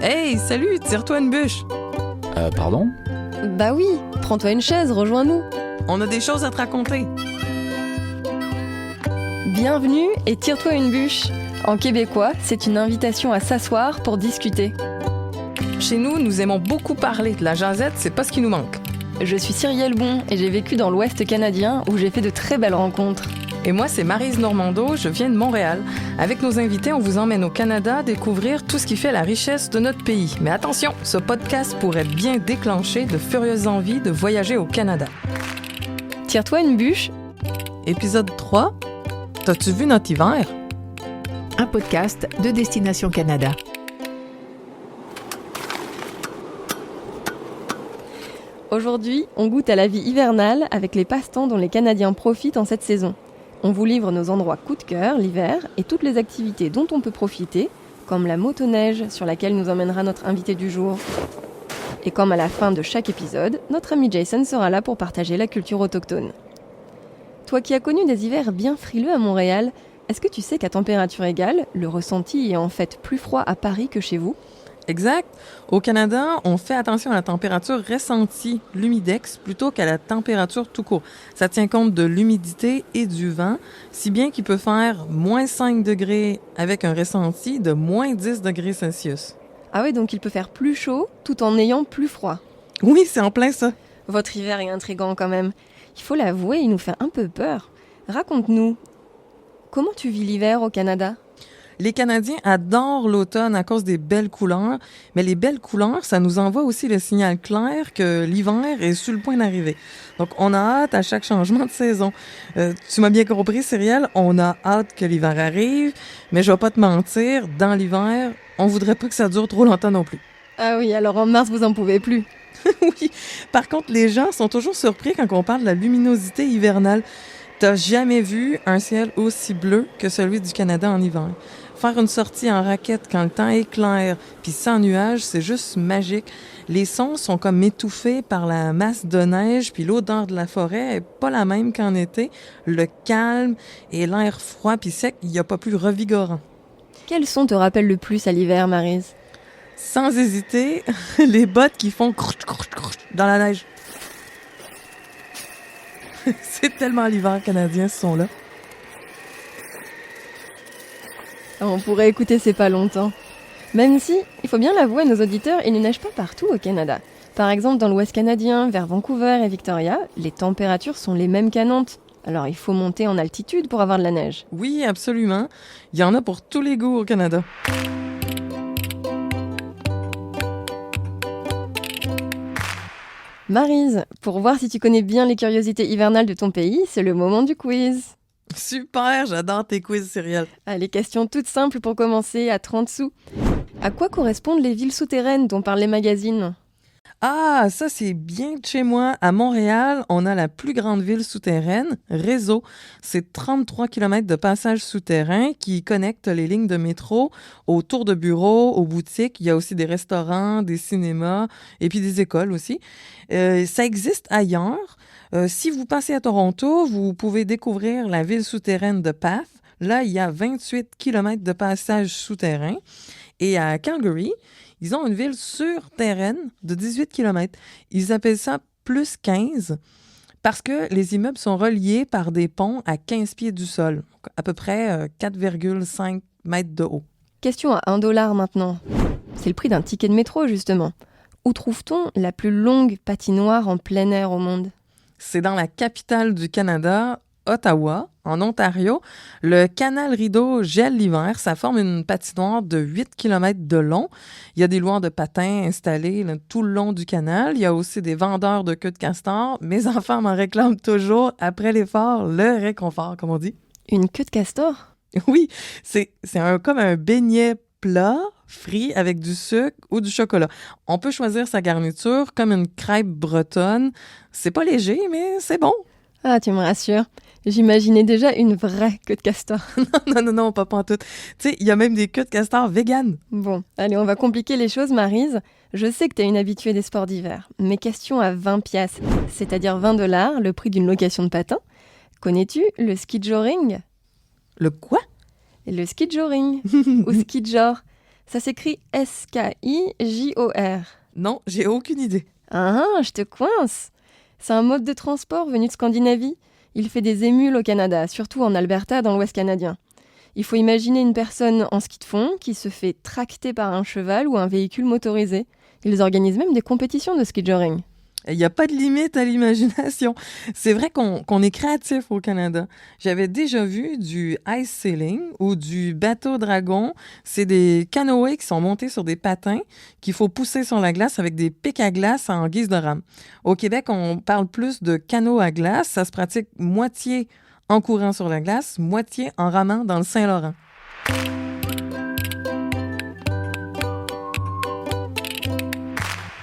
Hey, salut, tire-toi une bûche. Pardon? Bah oui, prends-toi une chaise, rejoins-nous. On a des choses à te raconter. Bienvenue et tire-toi une bûche. En québécois, c'est une invitation à s'asseoir pour discuter. Chez nous, nous aimons beaucoup parler. La jasette, c'est pas ce qui nous manque. Je suis Cyrielle Bon et j'ai vécu dans l'Ouest canadien où j'ai fait de très belles rencontres. Et moi, c'est Maryse Normando, je viens de Montréal. Avec nos invités, on vous emmène au Canada découvrir tout ce qui fait la richesse de notre pays. Mais attention, ce podcast pourrait bien déclencher de furieuses envies de voyager au Canada. Tire-toi une bûche. Épisode 3. T'as-tu vu notre hiver? Un podcast de Destination Canada. Aujourd'hui, on goûte à la vie hivernale avec les passe-temps dont les Canadiens profitent en cette saison. On vous livre nos endroits coup de cœur l'hiver et toutes les activités dont on peut profiter, comme la motoneige sur laquelle nous emmènera notre invité du jour. Et comme à la fin de chaque épisode, notre ami Jason sera là pour partager la culture autochtone. Toi qui as connu des hivers bien frileux à Montréal, est-ce que tu sais qu'à température égale, le ressenti est en fait plus froid à Paris que chez vous ? Exact. Au Canada, on fait attention à la température ressentie, l'humidex, plutôt qu'à la température tout court. Ça tient compte de l'humidité et du vent, si bien qu'il peut faire moins 5 degrés avec un ressenti de moins 10 degrés Celsius. Ah oui, donc il peut faire plus chaud tout en ayant plus froid. Oui, c'est en plein ça. Votre hiver est intriguant quand même. Il faut l'avouer, il nous fait un peu peur. Raconte-nous, comment tu vis l'hiver au Canada ? Les Canadiens adorent l'automne à cause des belles couleurs, mais les belles couleurs, ça nous envoie aussi le signal clair que l'hiver est sur le point d'arriver. Donc, on a hâte à chaque changement de saison. Tu m'as bien compris, Cyrielle, on a hâte que l'hiver arrive, mais je vais pas te mentir, dans l'hiver, on voudrait pas que ça dure trop longtemps non plus. Ah oui, alors en mars, vous en pouvez plus. Oui. Par contre, les gens sont toujours surpris quand on parle de la luminosité hivernale. T'as jamais vu un ciel aussi bleu que celui du Canada en hiver. Faire une sortie en raquette quand le temps est clair, puis sans nuages, c'est juste magique. Les sons sont comme étouffés par la masse de neige, puis l'odeur de la forêt est pas la même qu'en été. Le calme et l'air froid puis sec, il n'y a pas plus revigorant. Quel son te rappelle le plus à l'hiver, Maryse ? Sans hésiter, les bottes qui font crouch, crouch, crouch dans la neige. C'est tellement l'hiver canadien, ce son-là. On pourrait écouter ces pas longtemps. Même si, il faut bien l'avouer à nos auditeurs, il ne neige pas partout au Canada. Par exemple, dans l'Ouest canadien, vers Vancouver et Victoria, les températures sont les mêmes qu'à Nantes. Alors il faut monter en altitude pour avoir de la neige. Oui, absolument. Il y en a pour tous les goûts au Canada. Maryse, pour voir si tu connais bien les curiosités hivernales de ton pays, c'est le moment du quiz. Super, j'adore tes quiz, Cyrielle. Allez, question toute simple pour commencer, à 30 sous. À quoi correspondent les villes souterraines dont parlent les magazines ? Ah, ça c'est bien de chez moi. À Montréal, on a la plus grande ville souterraine, Réseau. C'est 33 km de passages souterrains qui connectent les lignes de métro aux tours de bureaux, aux boutiques. Il y a aussi des restaurants, des cinémas et puis des écoles aussi. Ça existe ailleurs. Si vous passez à Toronto, vous pouvez découvrir la ville souterraine de Path. Là, il y a 28 km de passages souterrains. Et à Calgary, ils ont une ville surterraine de 18 km. Ils appellent ça plus 15 parce que les immeubles sont reliés par des ponts à 15 pieds du sol, à peu près 4,5 mètres de haut. Question à 1 $ maintenant. C'est le prix d'un ticket de métro, justement. Où trouve-t-on la plus longue patinoire en plein air au monde ? C'est dans la capitale du Canada, Ottawa, en Ontario. Le canal Rideau gèle l'hiver. Ça forme une patinoire de 8 km de long. Il y a des loueurs de patins installés là, tout le long du canal. Il y a aussi des vendeurs de queues de castor. Mes enfants m'en réclament toujours. Après l'effort, le réconfort, comme on dit. Une queue de castor ? Oui, c'est comme un beignet plat, frit avec du sucre ou du chocolat. On peut choisir sa garniture comme une crêpe bretonne. C'est pas léger, mais c'est bon. Ah, tu me rassures. J'imaginais déjà une vraie queue de castor. Non, pas en tout. Tu sais, il y a même des queues de castor véganes. Bon, allez, on va compliquer les choses, Maryse. Je sais que t'es une habituée des sports d'hiver. Mais question à 20 piastres, c'est-à-dire 20 $, le prix d'une location de patin. Connais-tu le ski joring ? Le quoi? Le ski joring, ou ski jor. Ça s'écrit S-K-I-J-O-R. Non, j'ai aucune idée. Ah, je te coince. C'est un mode de transport venu de Scandinavie. Il fait des émules au Canada, surtout en Alberta, dans l'Ouest canadien. Il faut imaginer une personne en ski de fond qui se fait tracter par un cheval ou un véhicule motorisé. Ils organisent même des compétitions de ski joring. Il n'y a pas de limite à l'imagination. C'est vrai qu'on est créatif au Canada. J'avais déjà vu du ice sailing ou du bateau dragon. C'est des canoës qui sont montés sur des patins qu'il faut pousser sur la glace avec des pics à glace en guise de rame. Au Québec, on parle plus de canot à glace. Ça se pratique moitié en courant sur la glace, moitié en ramant dans le Saint-Laurent.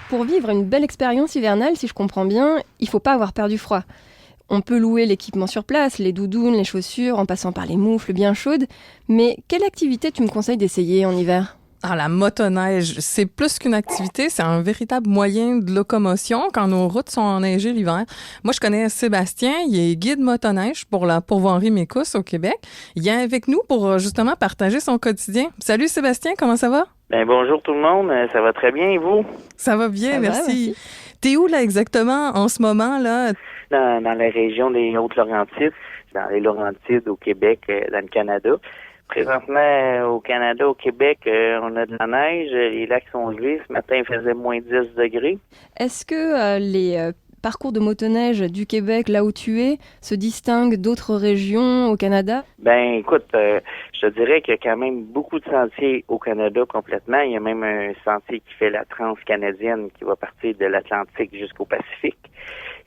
Pour vivre une belle expérience hivernale, si je comprends bien, il faut pas avoir peur du froid. On peut louer l'équipement sur place, les doudounes, les chaussures, en passant par les moufles bien chaudes. Mais quelle activité tu me conseilles d'essayer en hiver ? Ah, la motoneige, c'est plus qu'une activité, c'est un véritable moyen de locomotion quand nos routes sont enneigées l'hiver. Moi, je connais Sébastien, il est guide motoneige pour la pourvoirie Mécousse au Québec. Il est avec nous pour justement partager son quotidien. Salut Sébastien, comment ça va? Ben bonjour tout le monde, ça va très bien et vous? Ça va bien, Ça va, merci. T'es où là exactement en ce moment là? Dans la région des Hautes-Laurentides, dans les Laurentides au Québec, dans le Canada. Présentement, au Canada, au Québec, on a de la neige, les lacs sont gelés. Ce matin, il faisait moins 10 degrés. Est-ce que les parcours de motoneige du Québec, là où tu es, se distinguent d'autres régions au Canada? Ben, écoute, je te dirais qu'il y a quand même beaucoup de sentiers au Canada complètement. Il y a même un sentier qui fait la transcanadienne qui va partir de l'Atlantique jusqu'au Pacifique.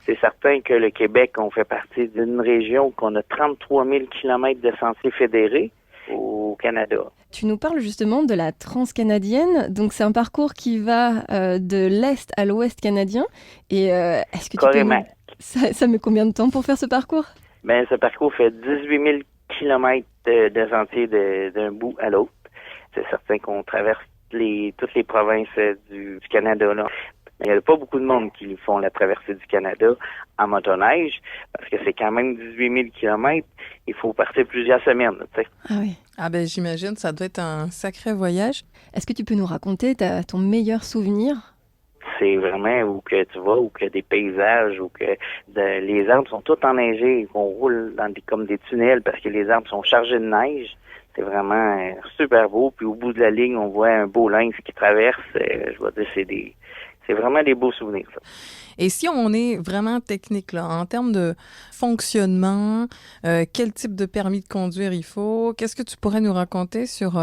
C'est certain que le Québec, on fait partie d'une région qu'on a 33 000 kilomètres de sentiers fédérés au Canada. Tu nous parles justement de la transcanadienne, donc c'est un parcours qui va de l'est à l'ouest canadien. Et est-ce que Carrément. Ça met combien de temps pour faire ce parcours? Ben, ce parcours fait 18 000 kilomètres de sentiers d'un bout à l'autre. C'est certain qu'on traverse toutes les provinces du Canada, là. Il n'y a pas beaucoup de monde qui font la traversée du Canada en motoneige, parce que c'est quand même 18 000 kilomètres. Il faut partir plusieurs semaines, tu sais. Ah oui. Ah ben j'imagine, ça doit être un sacré voyage. Est-ce que tu peux nous raconter ton meilleur souvenir? C'est vraiment où que tu vas, où que des paysages, où que les arbres sont tous enneigés, qu'on roule comme des tunnels parce que les arbres sont chargés de neige. C'est vraiment super beau. Puis au bout de la ligne, on voit un beau lynx qui traverse. Je vais dire, c'est vraiment des beaux souvenirs, ça. Et si on est vraiment technique, là, en termes de fonctionnement, quel type de permis de conduire il faut? Qu'est-ce que tu pourrais nous raconter sur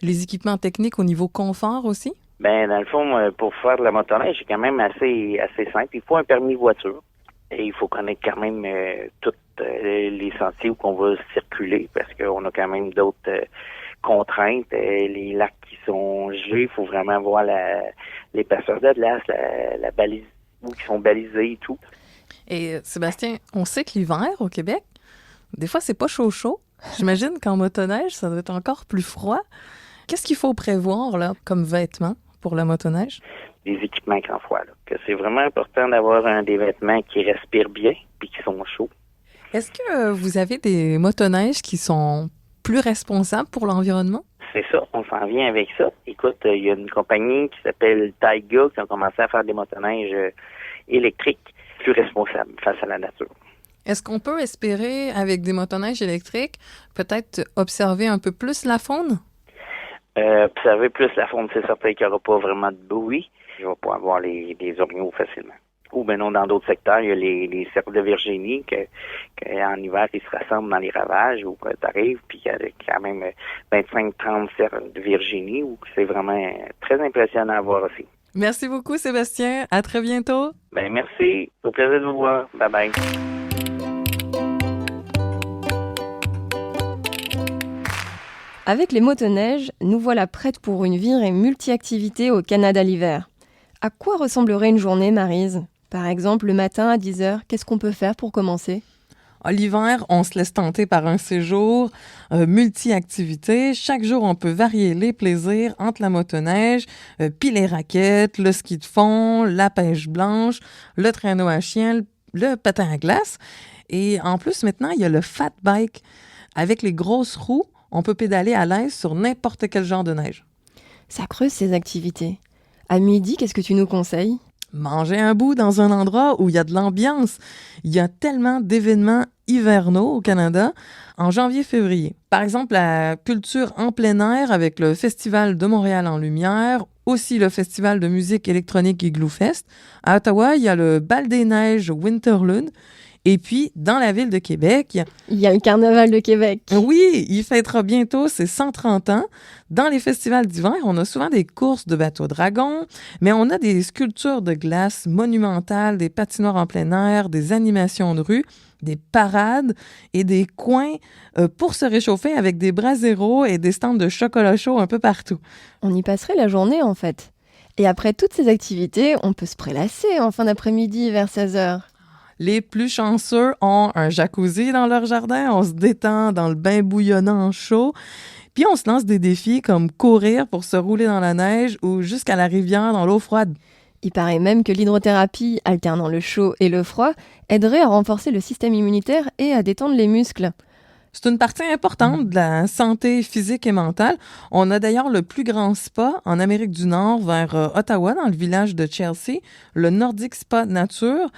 les équipements techniques au niveau confort aussi? Ben, dans le fond, pour faire de la motoneige, c'est quand même assez simple. Il faut un permis de voiture. Et il faut connaître quand même tous les sentiers où on va circuler parce qu'on a quand même d'autres contraintes. Les lacs qui sont gelés, il faut vraiment voir les passeurs de glace, la balise, où qui sont balisés et tout. Et Sébastien, on sait que l'hiver au Québec, des fois, c'est pas chaud. J'imagine qu'en motoneige, ça doit être encore plus froid. Qu'est-ce qu'il faut prévoir là comme vêtements pour la motoneige? Des équipements grand froid, là. Que c'est vraiment important d'avoir des vêtements qui respirent bien puis qui sont chauds. Est-ce que vous avez des motoneiges qui sont plus responsables pour l'environnement? C'est ça, on s'en vient avec ça. Écoute, il y a une compagnie qui s'appelle Taiga qui a commencé à faire des motoneiges électriques plus responsables face à la nature. Est-ce qu'on peut espérer, avec des motoneiges électriques, peut-être observer un peu plus la faune? Observer plus la faune, c'est certain qu'il n'y aura pas vraiment de bruit. Je vais pouvoir voir les orignaux facilement. Ou ben non, dans d'autres secteurs, il y a les cerfs de Virginie qu'en hiver, ils se rassemblent dans les ravages où tu arrives, puis il y a quand même 25-30 cerfs de Virginie où c'est vraiment très impressionnant à voir aussi. Merci beaucoup, Sébastien. À très bientôt. Ben merci. Au plaisir de vous voir. Bye bye. Avec les motoneiges, nous voilà prêtes pour une virée multi-activités au Canada l'hiver. À quoi ressemblerait une journée, Maryse? Par exemple, le matin à 10h, qu'est-ce qu'on peut faire pour commencer? L'hiver, on se laisse tenter par un séjour multi-activités. Chaque jour, on peut varier les plaisirs entre la motoneige, puis les raquettes, le ski de fond, la pêche blanche, le traîneau à chien, le patin à glace. Et en plus, maintenant, il y a le fat bike. Avec les grosses roues, on peut pédaler à l'aise sur n'importe quel genre de neige. Ça creuse ces activités. À midi, qu'est-ce que tu nous conseilles? Manger un bout dans un endroit où il y a de l'ambiance. Il y a tellement d'événements hivernaux au Canada en janvier-février. Par exemple, la culture en plein air avec le Festival de Montréal en lumière, aussi le Festival de musique électronique Igloo Fest. À Ottawa, il y a le Bal des neiges Winterlude. Et puis, dans la ville de Québec, Il y a le Carnaval de Québec. oui, il fêtera bientôt ses 130 ans. Dans les festivals d'hiver, on a souvent des courses de bateaux dragons, mais on a des sculptures de glace monumentales, des patinoires en plein air, des animations de rue, des parades et des coins pour se réchauffer avec des braseros et des stands de chocolat chaud un peu partout. On y passerait la journée en fait. Et après toutes ces activités, on peut se prélasser en fin d'après-midi vers 16h. Les plus chanceux ont un jacuzzi dans leur jardin, on se détend dans le bain bouillonnant chaud, puis on se lance des défis comme courir pour se rouler dans la neige ou jusqu'à la rivière dans l'eau froide. Il paraît même que l'hydrothérapie, alternant le chaud et le froid, aiderait à renforcer le système immunitaire et à détendre les muscles. C'est une partie importante de la santé physique et mentale. On a d'ailleurs le plus grand spa en Amérique du Nord vers Ottawa, dans le village de Chelsea, le Nordic Spa Nature.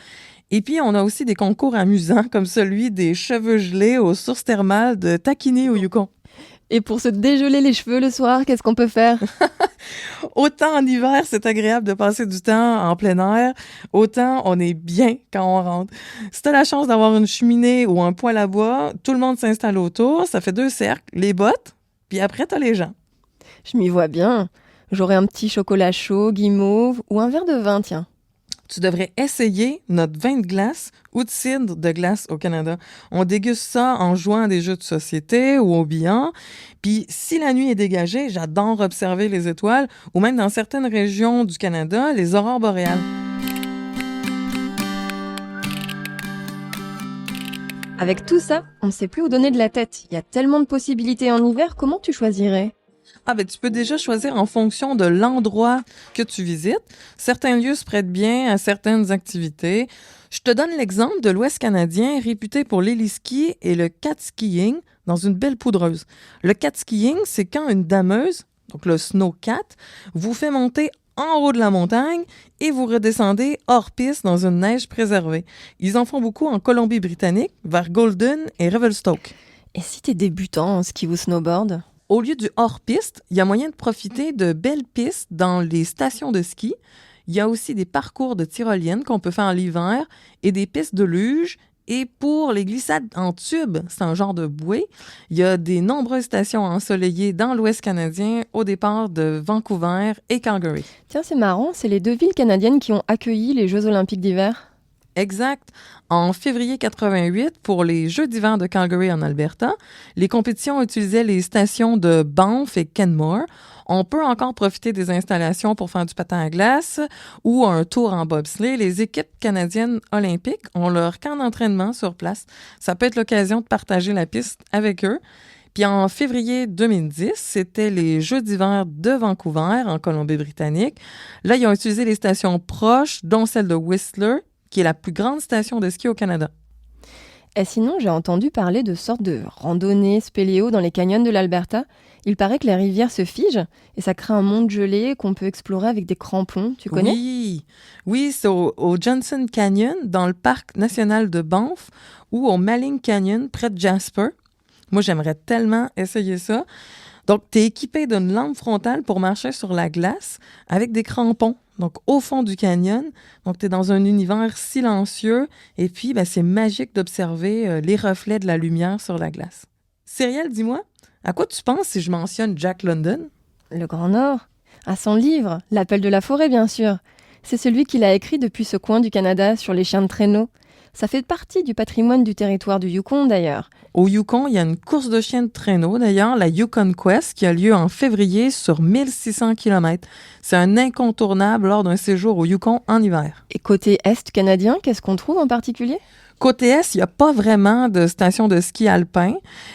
Et puis, on a aussi des concours amusants comme celui des cheveux gelés aux sources thermales de Takini au Yukon. Et pour se dégeler les cheveux le soir, qu'est-ce qu'on peut faire? Autant en hiver, c'est agréable de passer du temps en plein air, autant on est bien quand on rentre. Si tu as la chance d'avoir une cheminée ou un poêle à bois, tout le monde s'installe autour, ça fait 2 cercles, les bottes, puis après, tu as les gens. Je m'y vois bien. J'aurais un petit chocolat chaud, guimauve ou un verre de vin, tiens. Tu devrais essayer notre vin de glace ou de cidre de glace au Canada. On déguste ça en jouant à des jeux de société ou au billard. Puis si la nuit est dégagée, j'adore observer les étoiles ou même dans certaines régions du Canada, les aurores boréales. Avec tout ça, on ne sait plus où donner de la tête. Il y a tellement de possibilités en hiver, comment tu choisirais? Ah ben tu peux déjà choisir en fonction de l'endroit que tu visites. Certains lieux se prêtent bien à certaines activités. Je te donne l'exemple de l'Ouest canadien réputé pour l'héliski et le cat-skiing dans une belle poudreuse. Le cat-skiing, c'est quand une dameuse, donc le snow-cat, vous fait monter en haut de la montagne et vous redescendez hors piste dans une neige préservée. Ils en font beaucoup en Colombie-Britannique, vers Golden et Revelstoke. Et si t'es débutant en ski ou snowboard? Au lieu du hors-piste, il y a moyen de profiter de belles pistes dans les stations de ski. Il y a aussi des parcours de tyroliennes qu'on peut faire en l'hiver et des pistes de luge. Et pour les glissades en tube, c'est un genre de bouée, il y a des nombreuses stations ensoleillées dans l'Ouest canadien au départ de Vancouver et Calgary. Tiens, c'est marrant, c'est les 2 villes canadiennes qui ont accueilli les Jeux olympiques d'hiver. Exact. En février 88, pour les Jeux d'hiver de Calgary en Alberta, les compétitions utilisaient les stations de Banff et Kenmore. On peut encore profiter des installations pour faire du patin à glace ou un tour en bobsleigh. Les équipes canadiennes olympiques ont leur camp d'entraînement sur place. Ça peut être l'occasion de partager la piste avec eux. Puis en février 2010, c'était les Jeux d'hiver de Vancouver en Colombie-Britannique. Là, ils ont utilisé les stations proches, dont celle de Whistler, qui est la plus grande station de ski au Canada. Et sinon, j'ai entendu parler de sortes de randonnées spéléo dans les canyons de l'Alberta. Il paraît que les rivières se figent et ça crée un monde gelé qu'on peut explorer avec des crampons. Tu connais? Oui, c'est au Johnson Canyon, dans le parc national de Banff, ou au Maling Canyon, près de Jasper. Moi, j'aimerais tellement essayer ça. Donc, tu es équipé d'une lampe frontale pour marcher sur la glace avec des crampons. Donc, au fond du canyon. Donc, tu es dans un univers silencieux. Et puis, c'est magique d'observer les reflets de la lumière sur la glace. Cyrielle, dis-moi, à quoi tu penses si je mentionne Jack London? Le Grand Nord. À son livre, L'appel de la forêt, bien sûr. C'est celui qu'il a écrit depuis ce coin du Canada sur les chiens de traîneau. Ça fait partie du patrimoine du territoire du Yukon, d'ailleurs. Au Yukon, il y a une course de chiens de traîneau, d'ailleurs, la Yukon Quest, qui a lieu en février sur 1600 km. C'est un incontournable lors d'un séjour au Yukon en hiver. Et côté est canadien, qu'est-ce qu'on trouve en particulier? Côté est, il n'y a pas vraiment de station de ski alpin,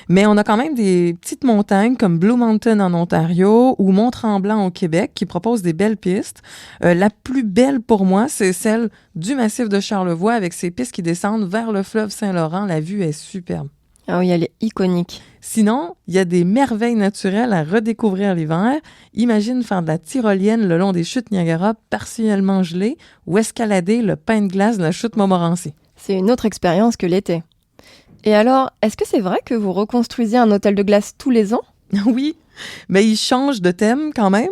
mais on a quand même des petites montagnes comme Blue Mountain en Ontario ou Mont-Tremblant au Québec qui proposent des belles pistes. La plus belle pour moi, c'est celle du massif de Charlevoix avec ses pistes qui descendent vers le fleuve Saint-Laurent. La vue est superbe. Ah oui, elle est iconique. Sinon, il y a des merveilles naturelles à redécouvrir l'hiver. Imagine faire de la tyrolienne le long des chutes Niagara partiellement gelées ou escalader le pain de glace de la chute Montmorency. C'est une autre expérience que l'été. Et alors, est-ce que c'est vrai que vous reconstruisez un hôtel de glace tous les ans? Oui, mais il change de thème quand même.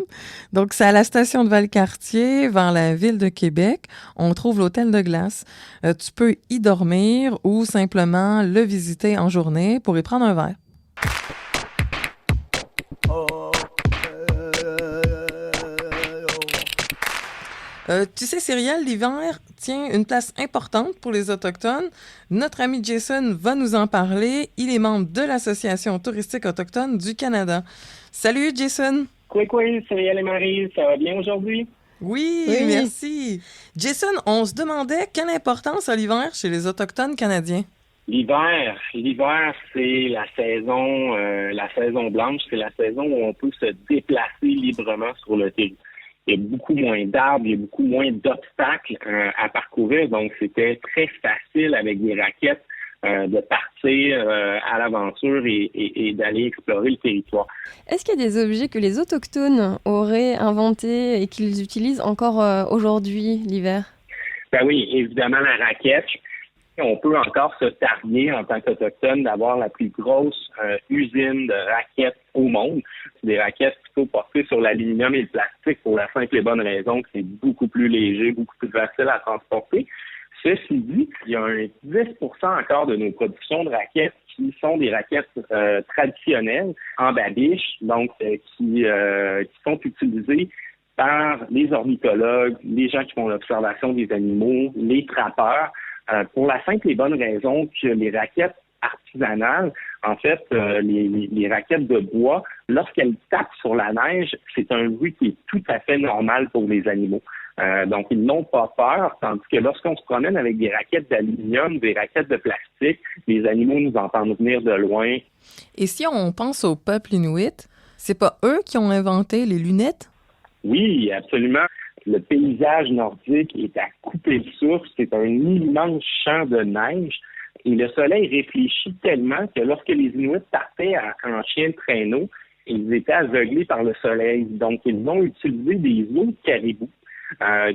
Donc, c'est à la station de Valcartier, vers la ville de Québec. On trouve l'hôtel de glace. Tu peux y dormir ou simplement le visiter en journée pour y prendre un verre. Tu sais, Cyrielle, l'hiver tient une place importante pour les Autochtones. Notre ami Jason va nous en parler. Il est membre de l'Association touristique autochtone du Canada. Salut, Jason! Coucou, Cyrielle et Marie, ça va bien aujourd'hui? Oui, merci! Jason, on se demandait quelle importance a l'hiver chez les Autochtones canadiens? L'hiver, c'est la saison blanche, c'est la saison où on peut se déplacer librement sur le territoire. Il y a beaucoup moins d'arbres, il y a beaucoup moins d'obstacles à parcourir, donc c'était très facile avec des raquettes de partir à l'aventure et d'aller explorer le territoire. Est-ce qu'il y a des objets que les Autochtones auraient inventés et qu'ils utilisent encore aujourd'hui, l'hiver? Ben oui, évidemment la raquette. On peut encore se targuer en tant qu'Autochtone d'avoir la plus grosse usine de raquettes au monde. C'est des raquettes plutôt portées sur l'aluminium et le plastique pour la simple et bonne raison que c'est beaucoup plus léger, beaucoup plus facile à transporter. Ceci dit, il y a un 10% encore de nos productions de raquettes qui sont des raquettes traditionnelles en babiche, donc qui sont utilisées par les ornithologues, les gens qui font l'observation des animaux, les trappeurs, pour la simple et bonne raison que les raquettes artisanales, en fait, les raquettes de bois, lorsqu'elles tapent sur la neige, c'est un bruit qui est tout à fait normal pour les animaux. Donc, ils n'ont pas peur, tandis que lorsqu'on se promène avec des raquettes d'aluminium, des raquettes de plastique, les animaux nous entendent venir de loin. Et si on pense au peuple inuit, c'est pas eux qui ont inventé les lunettes? Oui, absolument. Le paysage nordique est à couper le souffle. C'est un immense champ de neige. Et le soleil réfléchit tellement que lorsque les Inuits partaient en chien de traîneau, ils étaient aveuglés par le soleil. Donc, ils ont utilisé des os de caribou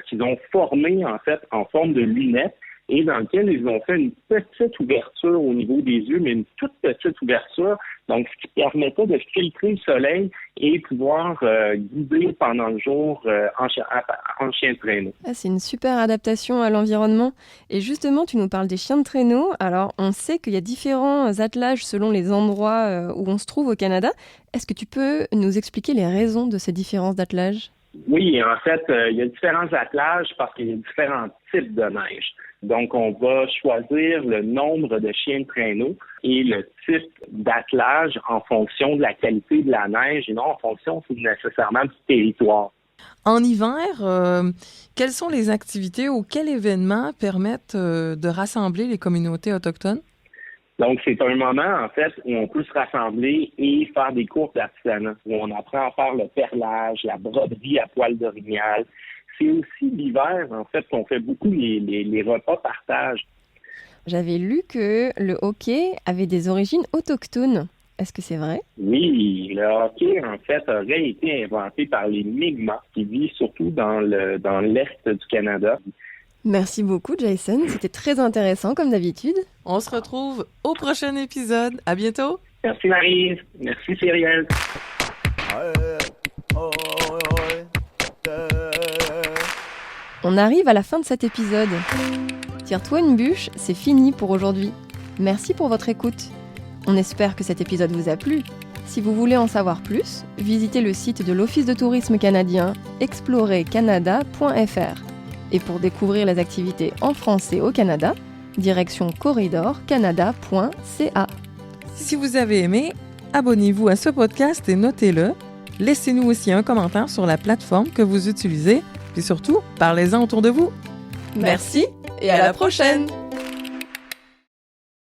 qu'ils ont formés, en fait, en forme de lunettes et dans lequel ils ont fait une petite ouverture au niveau des yeux, mais une toute petite ouverture, donc ce qui permettait de filtrer le soleil et pouvoir guider pendant le jour en chien de traîneau. Ah, c'est une super adaptation à l'environnement. Et justement, tu nous parles des chiens de traîneau. Alors, on sait qu'il y a différents attelages selon les endroits où on se trouve au Canada. Est-ce que tu peux nous expliquer les raisons de ces différences d'attelage? Oui, en fait, il y a différents attelages parce qu'il y a différents types de neige. Donc, on va choisir le nombre de chiens de traîneau et le type d'attelage en fonction de la qualité de la neige et non en fonction nécessairement du territoire. En hiver, quelles sont les activités ou quels événements permettent de rassembler les communautés autochtones? Donc, c'est un moment, en fait, où on peut se rassembler et faire des cours d'artisanat, où on apprend à faire le perlage, la broderie à poil d'orignal. C'est aussi l'hiver, en fait, qu'on fait beaucoup les repas partage. J'avais lu que le hockey avait des origines autochtones. Est-ce que c'est vrai? Oui, le hockey, en fait, aurait été inventé par les Mi'kmaq, qui vivent surtout dans l'est du Canada. Merci beaucoup, Jason. C'était très intéressant, comme d'habitude. On se retrouve au prochain épisode. À bientôt! Merci, Marie. Merci, Cyrielle. On arrive à la fin de cet épisode. Tire-toi une bûche, c'est fini pour aujourd'hui. Merci pour votre écoute. On espère que cet épisode vous a plu. Si vous voulez en savoir plus, visitez le site de l'Office de tourisme canadien explorercanada.fr. Et pour découvrir les activités en français au Canada, direction corridorcanada.ca. Si vous avez aimé, abonnez-vous à ce podcast et notez-le. Laissez-nous aussi un commentaire sur la plateforme que vous utilisez. Puis surtout, parlez-en autour de vous. Merci et à la prochaine!